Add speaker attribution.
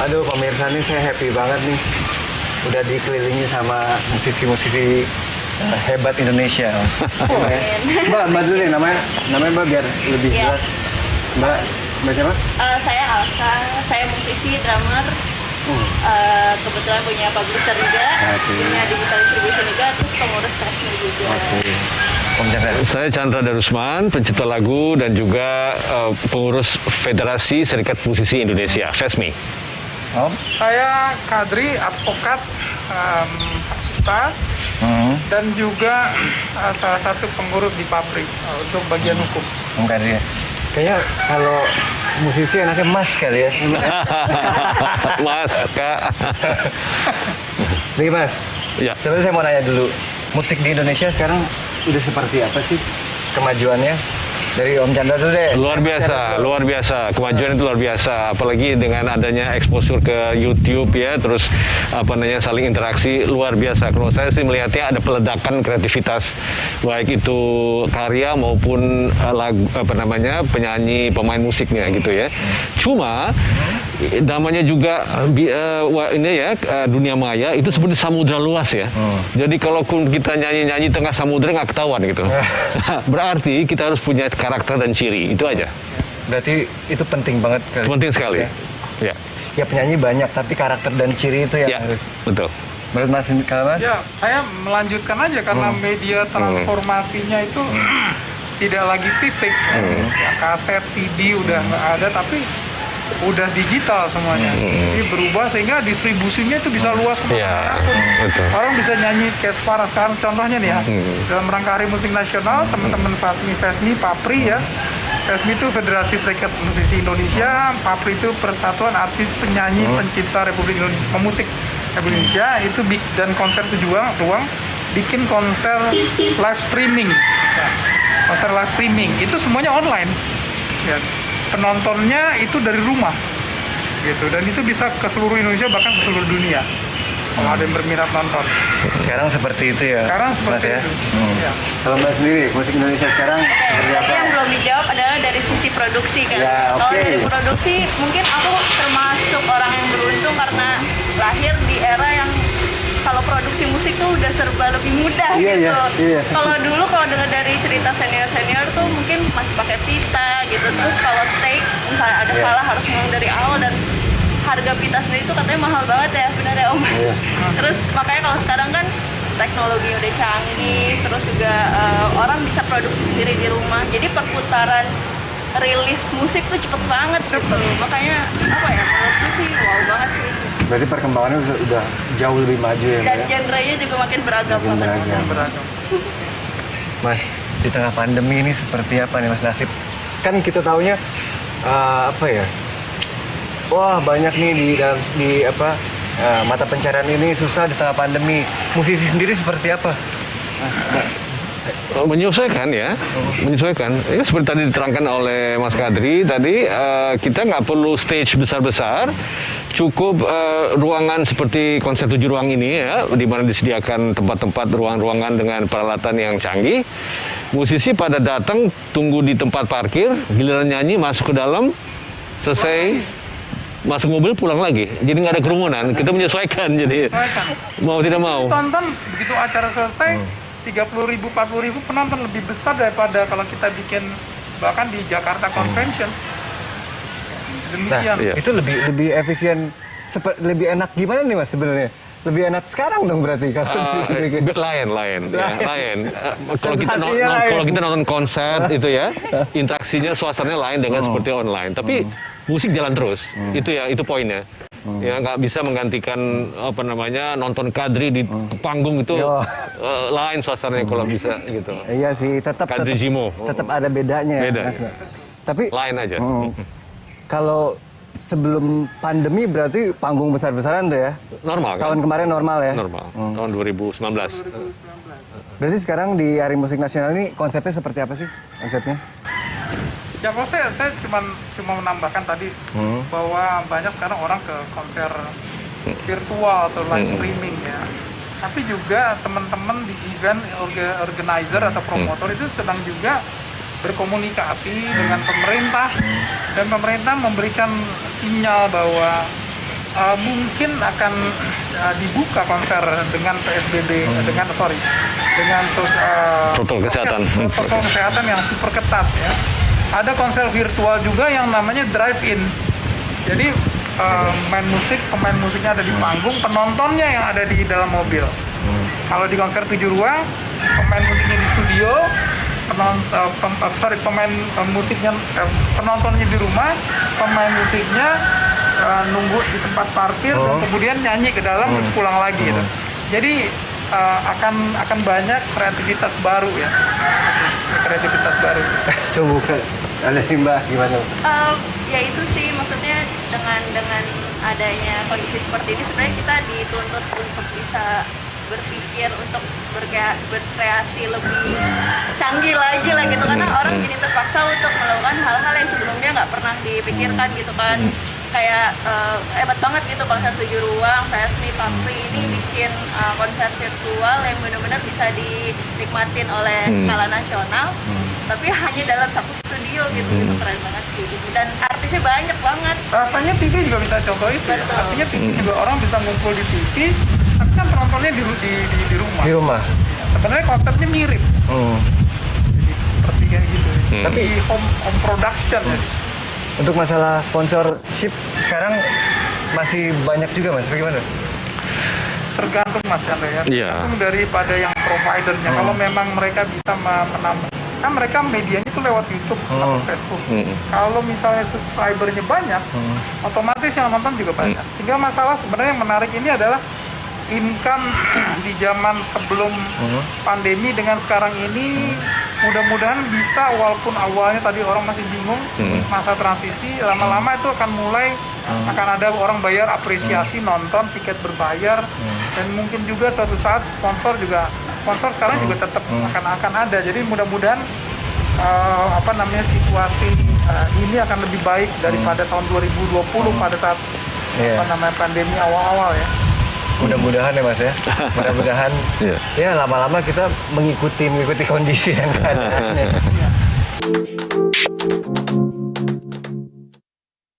Speaker 1: Aduh pemirsa nih saya happy banget nih udah dikelilingi sama musisi-musisi hebat Indonesia. Mbak dulu nih namanya Mbak biar lebih jelas. Mbak siapa?
Speaker 2: Saya Alsa, saya musisi, drummer. Kebetulan punya publisher juga, punya digital distribution juga, terus pengurus Fesmi juga.
Speaker 1: Om Chandra.
Speaker 3: Saya Chandra Darusman, pencipta lagu dan juga pengurus Federasi Serikat Musisi Indonesia, Fesmi.
Speaker 1: Om?
Speaker 4: Saya Kadri, advokat, Ustaz, dan juga salah satu pengurus di pabrik untuk bagian hukum.
Speaker 1: Om Kadri ya. Kayaknya kalau musisi anaknya Mas kali ya.
Speaker 3: Mas, Kak.
Speaker 1: Nih Mas,
Speaker 3: Ya.
Speaker 1: sebenarnya saya mau nanya dulu, musik di Indonesia sekarang udah seperti apa sih kemajuannya? Dari Om Chandra dulu deh.
Speaker 3: Luar biasa. Kemajuan itu luar biasa. Apalagi dengan adanya exposure ke YouTube ya, terus saling interaksi, luar biasa. Kalau saya sih melihatnya ada peledakan kreativitas, baik itu karya maupun lagu, penyanyi, pemain musiknya gitu ya. Cuma namanya juga dunia maya itu seperti samudra luas ya. Jadi kalau kita nyanyi tengah samudra nggak ketahuan gitu. Berarti kita harus punya karakter dan ciri, itu aja.
Speaker 1: Berarti itu penting banget.
Speaker 3: Penting sekali. Ya.
Speaker 1: Ya penyanyi banyak, tapi karakter dan ciri itu yang harus.
Speaker 3: Betul.
Speaker 1: Menurut Mas, kalau Mas?
Speaker 4: Ya, saya melanjutkan aja karena media transformasinya itu tidak lagi fisik. Ya, kaset, CD udah nggak ada, tapi udah digital semuanya. Jadi berubah sehingga distribusinya itu bisa luas
Speaker 3: Ya, betul.
Speaker 4: Orang bisa nyanyi kayak sekarang contohnya nih ya. Dalam rangka Hari Musik Nasional, teman-teman Fesmi, Papri ya. Fesmi itu Federasi Serikat Musisi Indonesia, Papri itu Persatuan Artis Penyanyi Pencipta Republik Indonesia, Pemusik Republik Indonesia. Itu dan konser ruang bikin konser live streaming. Ya, konser live streaming itu semuanya online. Ya. Penontonnya itu dari rumah, gitu, dan itu bisa ke seluruh Indonesia bahkan ke seluruh dunia. Kalau ada yang berminat nonton.
Speaker 1: Sekarang seperti itu ya.
Speaker 4: Sekarang seperti
Speaker 1: Mas,
Speaker 4: itu.
Speaker 1: Ya? Kalau Mbak sendiri, musik Indonesia sekarang seperti apa?
Speaker 2: Yang belum dijawab adalah dari sisi produksi kan.
Speaker 1: Ya,
Speaker 2: Kalau
Speaker 1: oke.
Speaker 2: dari produksi, mungkin aku termasuk orang yang beruntung karena lahir di era yang kalau produksi musik tuh udah serba lebih mudah gitu.
Speaker 1: Iya.
Speaker 2: Kalau dulu kalau dengar dari cerita senior tuh mungkin masih pakai pita gitu. Terus kalau take misalnya ada salah harus mulai dari awal, dan harga pita sendiri tuh katanya mahal banget ya, benar ya Om? Terus makanya kalau sekarang kan teknologi udah canggih, terus juga orang bisa produksi sendiri di rumah. Jadi perputaran rilis musik tuh cepet banget gitu. Makanya apa ya, menurutku sih wow banget sih.
Speaker 1: Berarti perkembangannya udah jauh lebih maju ya, Mbak?
Speaker 2: Dan genre-nya juga makin beragam.
Speaker 1: Beragam. Mas, di tengah pandemi ini seperti apa nih Mas nasib? Kan kita taunya wah banyak nih di mata pencarian ini susah di tengah pandemi. Musisi sendiri seperti apa?
Speaker 3: Menyesuaikan ya, menyesuaikan. Ya, seperti tadi diterangkan oleh Mas Kadri tadi, kita nggak perlu stage besar-besar, cukup ruangan seperti konser 7 ruang ini ya, di mana disediakan tempat-tempat ruangan dengan peralatan yang canggih. Musisi pada datang, tunggu di tempat parkir, giliran nyanyi masuk ke dalam, selesai masuk mobil pulang lagi. Jadi nggak ada kerumunan. Kita menyesuaikan, jadi mau tidak mau.
Speaker 4: Tonton begitu acara selesai. 30.000, 40.000 penonton, lebih besar daripada kalau kita bikin bahkan di Jakarta Convention. Demikian.
Speaker 1: Itu lebih efisien, lebih enak gimana nih Mas sebenarnya? Lebih enak sekarang dong berarti kalau
Speaker 3: lain. Kalau kita nonton konser itu ya, interaksinya suasananya lain dengan seperti online. Tapi musik jalan terus. Itu poinnya. Ya nggak bisa menggantikan nonton Kadri di panggung itu lain suasananya kalau bisa gitu.
Speaker 1: Iya sih, tetap
Speaker 3: Kadri Jimo
Speaker 1: tetap ada bedanya ya,
Speaker 3: Beda,
Speaker 1: Mas.
Speaker 3: ya.
Speaker 1: Tapi
Speaker 3: lain aja.
Speaker 1: Kalau sebelum pandemi berarti panggung besar-besaran tuh ya?
Speaker 3: Normal kan?
Speaker 1: Tahun kemarin normal ya?
Speaker 3: Normal. Tahun 2019.
Speaker 1: Berarti sekarang di Hari Musik Nasional ini konsepnya seperti apa sih? Konsepnya?
Speaker 4: Ya kalau saya cuma menambahkan tadi bahwa banyak sekarang orang ke konser virtual atau live streaming ya. Tapi juga teman-teman di event organizer atau promotor itu sedang juga berkomunikasi dengan pemerintah, dan pemerintah memberikan sinyal bahwa mungkin akan dibuka konser dengan PSBB dengan
Speaker 3: Protokol kesehatan.
Speaker 4: protokol kesehatan yang super ketat ya. Ada konser virtual juga yang namanya drive-in. Jadi pemain musiknya ada di panggung, penontonnya yang ada di dalam mobil. Kalau di konser 7 ruang, pemain musiknya di studio, penontonnya di rumah, pemain musiknya nunggu di tempat parkir dan kemudian nyanyi ke dalam terus pulang lagi gitu. Jadi akan banyak kreativitas baru ya. Kreativitas baru.
Speaker 1: Coba ada Mbak gimana?
Speaker 2: Ya itu sih maksudnya dengan adanya kondisi seperti ini sebenarnya kita dituntut untuk bisa berpikir untuk berkreasi lebih canggih lagi lah gitu, karena orang jadi terpaksa untuk melakukan hal-hal yang sebelumnya nggak pernah dipikirkan gitu kan. Kayak hebat banget gitu konser 7 ruang, Fesmi, Papri ini bikin konser virtual yang benar-benar bisa dinikmatin oleh skala nasional, tapi hanya dalam satu studio gitu, itu keren banget sih. Dan artisnya banyak banget.
Speaker 4: Rasanya TV juga bisa contoh itu.
Speaker 2: Betul.
Speaker 4: Artinya TV juga orang bisa ngumpul di TV, tapi kan penontonnya di rumah.
Speaker 1: Di rumah.
Speaker 4: Sebenarnya konsepnya mirip. Jadi seperti kayak gitu. Tapi home production ya.
Speaker 1: Untuk masalah sponsorship sekarang masih banyak juga Mas, bagaimana?
Speaker 4: Tergantung Mas Chandra ya.
Speaker 3: Iya.
Speaker 4: Tergantung daripada yang providernya. Kalau memang mereka bisa menambah, kan mereka medianya itu lewat YouTube atau Facebook. Kalau misalnya subscribernya banyak, otomatis yang nonton juga banyak. Tinggal masalah sebenarnya yang menarik ini adalah income di zaman sebelum pandemi dengan sekarang ini mudah-mudahan bisa, walaupun awalnya tadi orang masih bingung masa transisi, lama-lama itu akan mulai akan ada orang bayar apresiasi nonton tiket berbayar, dan mungkin juga suatu saat sponsor sekarang juga tetap akan ada. Jadi mudah-mudahan situasi ini akan lebih baik daripada tahun 2020 pada saat pandemi awal-awal ya.
Speaker 1: Mudah-mudahan ya Mas ya. Mudah-mudahan ya lama-lama kita mengikuti kondisi yang keadaannya.